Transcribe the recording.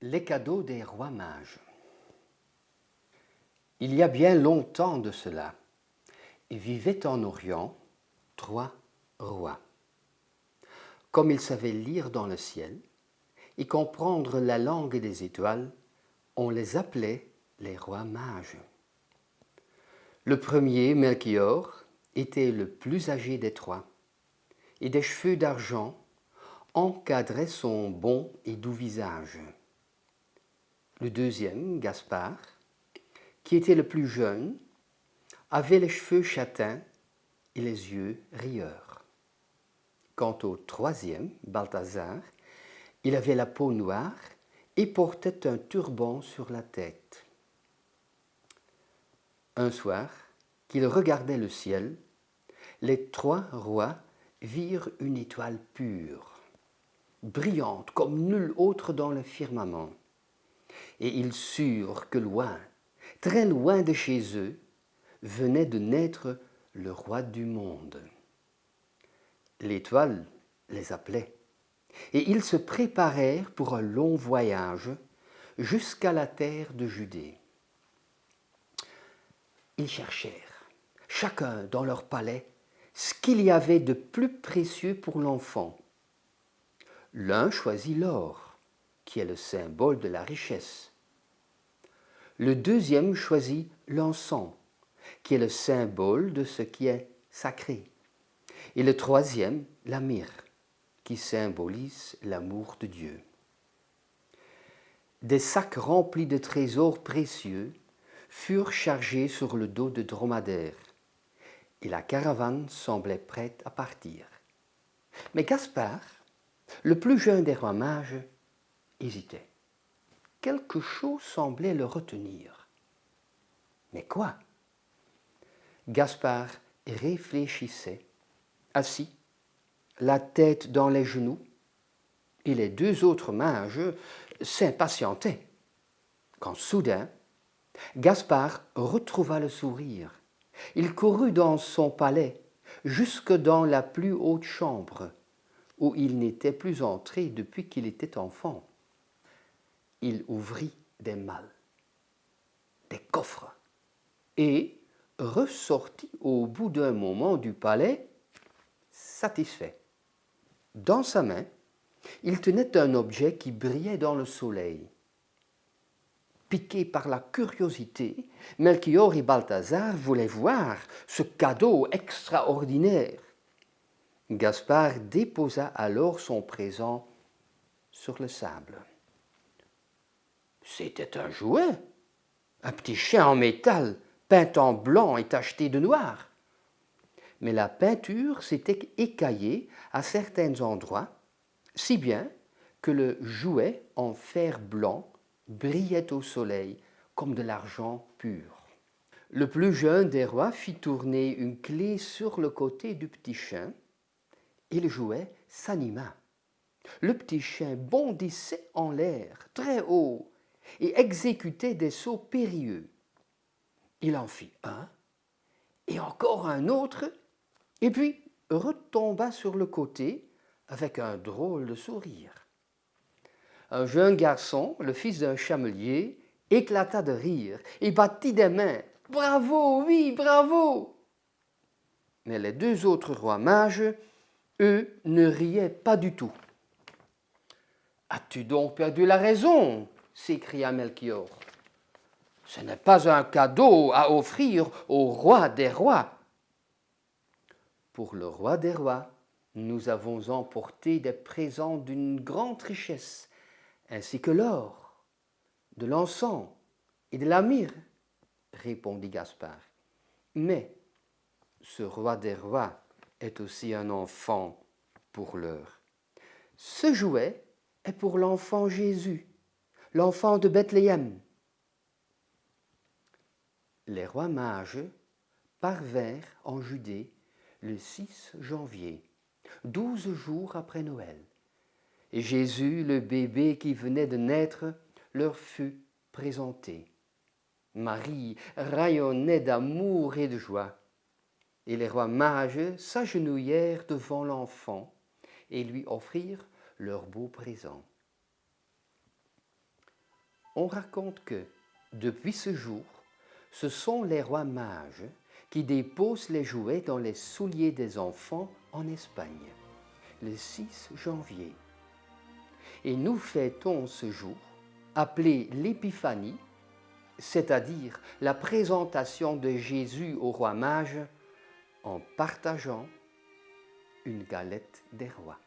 Les cadeaux des rois mages. Il y a bien longtemps de cela, vivaient en Orient 3 rois. Comme ils savaient lire dans le ciel et comprendre la langue des étoiles, on les appelait les rois mages. Le premier, Melchior, était le plus âgé des 3, et des cheveux d'argent encadraient son bon et doux visage. Le deuxième, Gaspard, qui était le plus jeune, avait les cheveux châtains et les yeux rieurs. Quant au troisième, Balthazar, il avait la peau noire et portait un turban sur la tête. Un soir, qu'ils regardaient le ciel, les 3 rois virent une étoile pure, brillante comme nulle autre dans le firmament. Et ils surent que loin, très loin de chez eux, venait de naître le roi du monde. L'étoile les appelait, et ils se préparèrent pour un long voyage jusqu'à la terre de Judée. Ils cherchèrent, chacun dans leur palais, ce qu'il y avait de plus précieux pour l'enfant. L'un choisit l'or, qui est le symbole de la richesse. Le deuxième choisit l'encens, qui est le symbole de ce qui est sacré. Et le troisième, la myrrhe, qui symbolise l'amour de Dieu. Des sacs remplis de trésors précieux furent chargés sur le dos de dromadaires, et la caravane semblait prête à partir. Mais Gaspard, le plus jeune des rois mages, hésitait. Quelque chose semblait le retenir. Mais quoi? Gaspard réfléchissait, assis, la tête dans les genoux, et les 2 autres mages s'impatientaient. Quand soudain, Gaspard retrouva le sourire. Il courut dans son palais, jusque dans la plus haute chambre, où il n'était plus entré depuis qu'il était enfant. Il ouvrit des malles, des coffres, et ressortit au bout d'un moment du palais, satisfait. Dans sa main, il tenait un objet qui brillait dans le soleil. Piqués par la curiosité, Melchior et Balthazar voulaient voir ce cadeau extraordinaire. Gaspard déposa alors son présent sur le sable. C'était un jouet, un petit chien en métal, peint en blanc et tacheté de noir. Mais la peinture s'était écaillée à certains endroits, si bien que le jouet en fer blanc brillait au soleil comme de l'argent pur. Le plus jeune des rois fit tourner une clé sur le côté du petit chien et le jouet s'anima. Le petit chien bondissait en l'air, très haut, et exécutait des sauts périlleux. Il en fit un, et encore un autre, et puis retomba sur le côté avec un drôle de sourire. Un jeune garçon, le fils d'un chamelier, éclata de rire et battit des mains. « Bravo, oui, bravo !» Mais les 2 autres rois mages, eux, ne riaient pas du tout. « As-tu donc perdu la raison ?» s'écria Melchior. « Ce n'est pas un cadeau à offrir au roi des rois. » Pour le roi des rois, nous avons emporté des présents d'une grande richesse, ainsi que l'or, de l'encens et de la myrrhe, répondit Gaspard. Mais ce roi des rois est aussi un enfant pour l'heure. Ce jouet est pour l'enfant Jésus, l'enfant de Bethléem. Les rois mages parvinrent en Judée le 6 janvier, 12 jours après Noël. Et Jésus, le bébé qui venait de naître, leur fut présenté. Marie rayonnait d'amour et de joie. Et les rois mages s'agenouillèrent devant l'enfant et lui offrirent leurs beaux présents. On raconte que, depuis ce jour, ce sont les rois mages qui déposent les jouets dans les souliers des enfants en Espagne, le 6 janvier. Et nous fêtons ce jour, appelé l'Épiphanie, c'est-à-dire la présentation de Jésus au roi mage, en partageant une galette des rois.